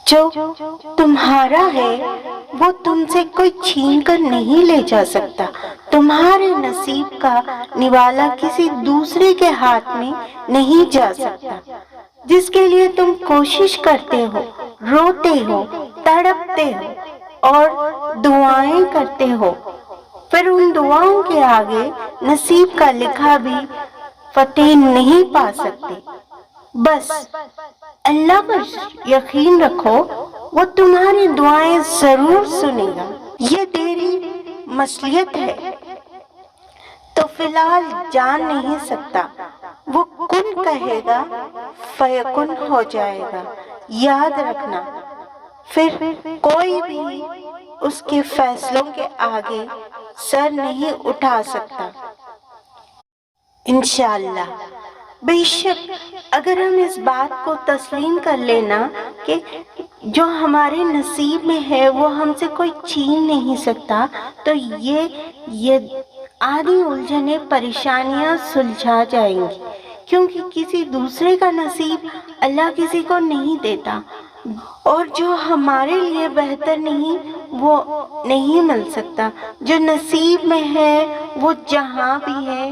جو تمہارا ہے وہ تم سے کوئی چھین کر نہیں لے جا سکتا۔ تمہارے نصیب کا نوالا کسی دوسرے کے ہاتھ میں نہیں جا سکتا۔ جس کے لیے تم کوشش کرتے ہو، روتے ہو، تڑپتے ہو اور دعائیں کرتے ہو، پھر ان دعاؤں کے آگے نصیب کا لکھا بھی فتح نہیں پا سکتے۔ بس اللہ پر یقین رکھو، وہ تمہاری دعائیں ضرور سنے گا۔ یہ تیری مصلحت ہے تو فی الحال جان نہیں سکتا، وہ کن کہے گا فیکن ہو جائے گا۔ یاد رکھنا، پھر کوئی بھی اس کے فیصلوں کے آگے سر نہیں اٹھا سکتا۔ انشاءاللہ، بے شک اگر ہم اس بات کو تسلیم کر لینا کہ جو ہمارے نصیب میں ہے وہ ہم سے کوئی چھین نہیں سکتا، تو یہ آدھی الجھنیں، پریشانیاں سلجھا جائیں گی، کیونکہ کسی دوسرے کا نصیب اللہ کسی کو نہیں دیتا، اور جو ہمارے لیے بہتر نہیں وہ نہیں مل سکتا۔ جو نصیب میں ہے وہ جہاں بھی ہے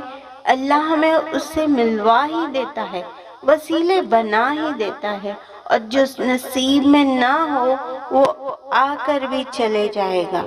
اللہ ہمیں اس سے ملوا ہی دیتا ہے، وسیلے بنا ہی دیتا ہے، اور جو نصیب میں نہ ہو وہ آ کر بھی چلے جائے گا۔